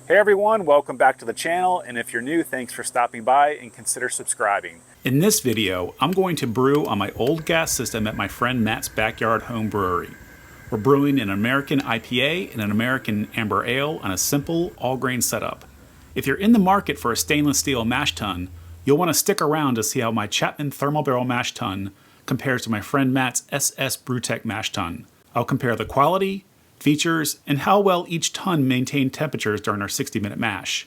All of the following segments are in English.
Hey everyone, welcome back to the channel, and if you're new, thanks for stopping by and consider subscribing. In this video, I'm going to brew on my old gas system at my friend Matt's backyard home brewery. We're brewing an American IPA and an American Amber Ale on a simple all-grain setup. If you're in the market for a stainless steel mash tun, you'll want to stick around to see how my Chapman Thermobarrel Mash Tun compares to my friend Matt's Ss BrewTech Mash Tun. I'll compare the quality, features, and how well each tun maintained temperatures during our 60-minute mash.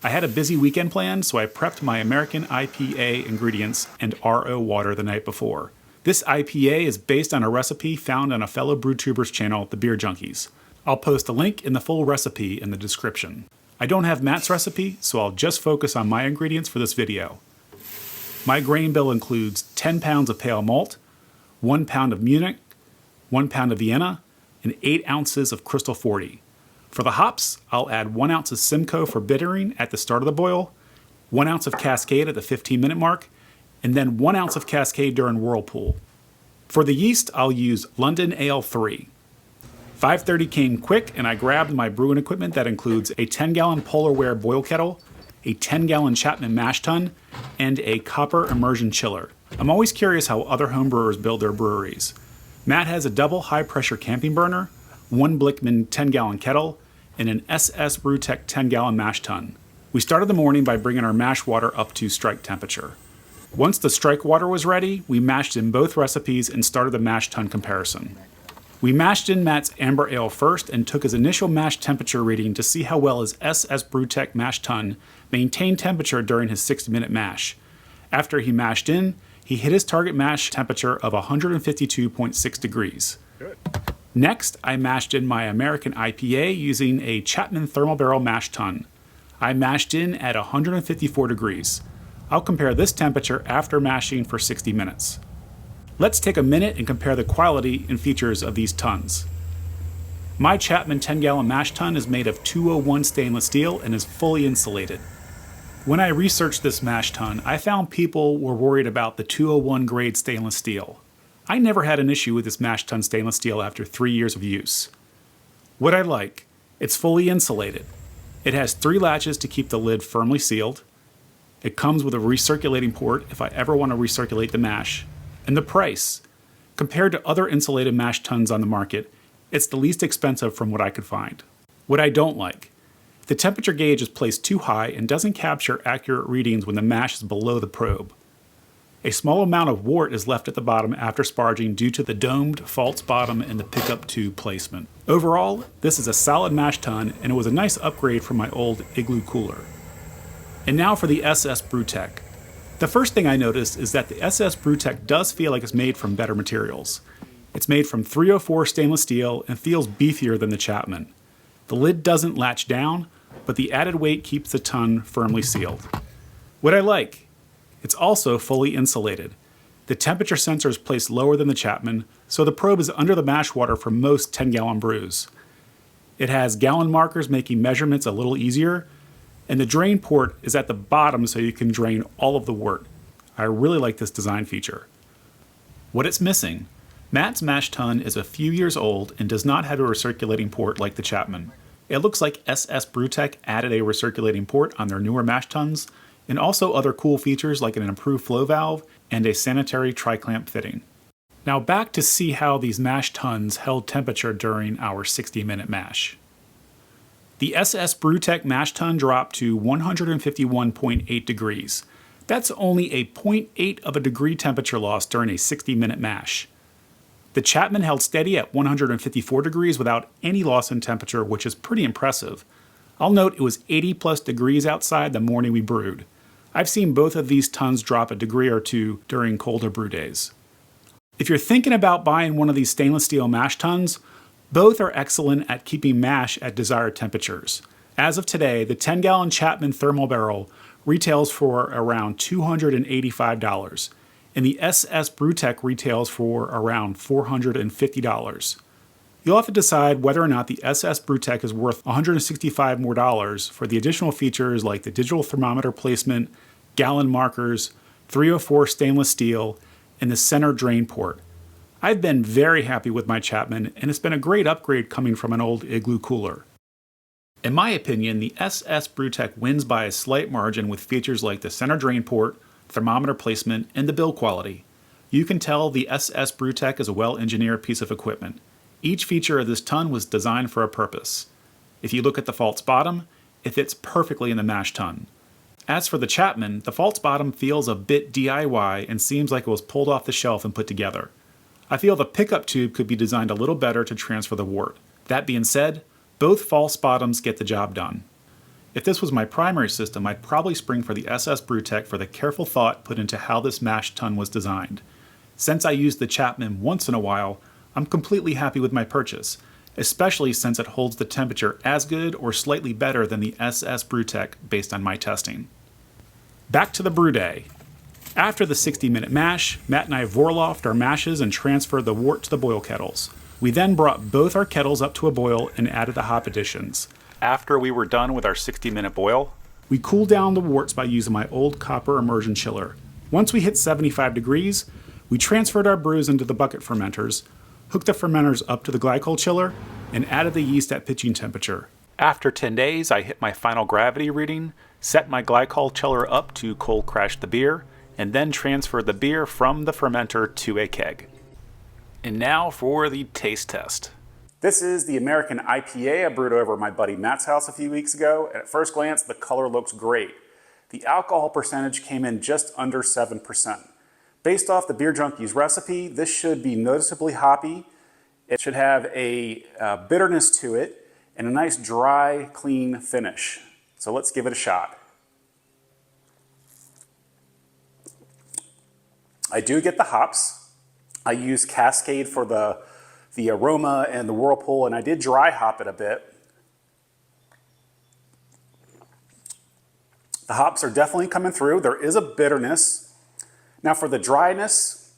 I had a busy weekend planned, so I prepped my American IPA ingredients and RO water the night before. This IPA is based on a recipe found on a fellow BrewTuber's channel, The Beer Junkies. I'll post a link in the full recipe in the description. I don't have Matt's recipe, so I'll just focus on my ingredients for this video. My grain bill includes 10 pounds of pale malt, 1 pound of Munich, 1 pound of Vienna, and 8 ounces of Crystal 40. For the hops, I'll add 1 ounce of Simcoe for bittering at the start of the boil, 1 ounce of Cascade at the 15-minute mark, and then 1 ounce of Cascade during Whirlpool. For the yeast, I'll use London Ale 3. 5:30 came quick, and I grabbed my brewing equipment that includes a 10-gallon Polarware boil kettle, a 10-gallon Chapman mash tun, and a copper immersion chiller. I'm always curious how other homebrewers build their breweries. Matt has a double high-pressure camping burner, 1 Blickman 10-gallon kettle, and an Ss BrewTech 10-gallon mash tun. We started the morning by bringing our mash water up to strike temperature. Once the strike water was ready, we mashed in both recipes and started the mash tun comparison. We mashed in Matt's Amber Ale first and took his initial mash temperature reading to see how well his Ss BrewTech mash tun maintained temperature during his 60-minute mash. After he mashed in, he hit his target mash temperature of 152.6 degrees. Good. Next, I mashed in my American IPA using a Chapman Thermobarrel Mash Tun. I mashed in at 154 degrees. I'll compare this temperature after mashing for 60 minutes. Let's take a minute and compare the quality and features of these tuns. My Chapman 10-gallon mash tun is made of 201 stainless steel and is fully insulated. When I researched this mash tun, I found people were worried about the 201 grade stainless steel. I never had an issue with this mash tun stainless steel after 3 years of use. What I like, it's fully insulated. It has 3 latches to keep the lid firmly sealed. It comes with a recirculating port if I ever want to recirculate the mash. And the price, compared to other insulated mash tuns on the market, it's the least expensive from what I could find. What I don't like, the temperature gauge is placed too high and doesn't capture accurate readings when the mash is below the probe. A small amount of wort is left at the bottom after sparging due to the domed false bottom and the pickup tube placement. Overall, this is a solid mash tun, and it was a nice upgrade from my old Igloo cooler. And now for the Ss BrewTech. The first thing I noticed is that the Ss BrewTech does feel like it's made from better materials. It's made from 304 stainless steel and feels beefier than the Chapman. The lid doesn't latch down, but the added weight keeps the tun firmly sealed. What I like, it's also fully insulated. The temperature sensor is placed lower than the Chapman, so the probe is under the mash water for most 10-gallon brews. It has gallon markers making measurements a little easier, and the drain port is at the bottom so you can drain all of the wort. I really like this design feature. What it's missing, Matt's mash tun is a few years old and does not have a recirculating port like the Chapman. It looks like Ss BrewTech added a recirculating port on their newer mash tuns, and also other cool features like an improved flow valve and a sanitary tri-clamp fitting. Now back to see how these mash tuns held temperature during our 60-minute mash. The Ss BrewTech mash tun dropped to 151.8 degrees. That's only a 0.8 of a degree temperature loss during a 60-minute mash. The Chapman held steady at 154 degrees without any loss in temperature, which is pretty impressive. I'll note it was 80 plus degrees outside the morning we brewed. I've seen both of these tuns drop a degree or two during colder brew days. If you're thinking about buying one of these stainless steel mash tuns, both are excellent at keeping mash at desired temperatures. As of today, the 10-gallon Chapman Thermobarrel retails for around $285. And the Ss BrewTech retails for around $450. You'll have to decide whether or not the Ss BrewTech is worth $165 more for the additional features like the digital thermometer placement, gallon markers, 304 stainless steel, and the center drain port. I've been very happy with my Chapman, and it's been a great upgrade coming from an old Igloo cooler. In my opinion, the Ss BrewTech wins by a slight margin with features like the center drain port, thermometer placement, and the build quality. You can tell the Ss BrewTech is a well-engineered piece of equipment. Each feature of this tun was designed for a purpose. If you look at the false bottom, it fits perfectly in the mash tun. As for the Chapman, the false bottom feels a bit DIY and seems like it was pulled off the shelf and put together. I feel the pickup tube could be designed a little better to transfer the wort. That being said, both false bottoms get the job done. If this was my primary system, I'd probably spring for the Ss BrewTech for the careful thought put into how this mash tun was designed. Since I use the Chapman once in a while, I'm completely happy with my purchase, especially since it holds the temperature as good or slightly better than the Ss BrewTech based on my testing. Back to the brew day. After the 60-minute mash, Matt and I vorlofted our mashes and transferred the wort to the boil kettles. We then brought both our kettles up to a boil and added the hop additions. After we were done with our 60-minute boil, we cooled down the worts by using my old copper immersion chiller. Once we hit 75 degrees, we transferred our brews into the bucket fermenters, hooked the fermenters up to the glycol chiller, and added the yeast at pitching temperature. After 10 days, I hit my final gravity reading, set my glycol chiller up to cold crash the beer, and then transferred the beer from the fermenter to a keg. And now for the taste test. This is the American IPA I brewed over at my buddy Matt's house a few weeks ago, and at first glance, the color looks great. The alcohol percentage came in just under 7%. Based off the Beer Junkies recipe, this should be noticeably hoppy. It should have a bitterness to it and a nice dry, clean finish. So let's give it a shot. I do get the hops. I use Cascade for the Aroma and the Whirlpool, and I did dry hop it a bit. The hops are definitely coming through. There is a bitterness. Now for the dryness,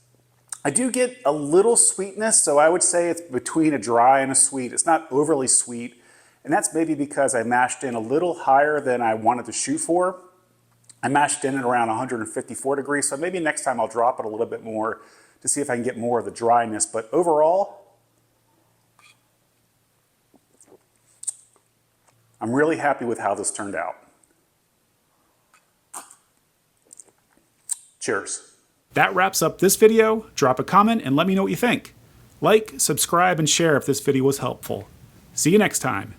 I do get a little sweetness, so I would say it's between a dry and a sweet. It's not overly sweet, and that's maybe because I mashed in a little higher than I wanted to shoot for. I mashed in at around 154 degrees, so maybe next time I'll drop it a little bit more to see if I can get more of the dryness. But overall, I'm really happy with how this turned out. Cheers. That wraps up this video. Drop a comment and let me know what you think. Like, subscribe, and share if this video was helpful. See you next time.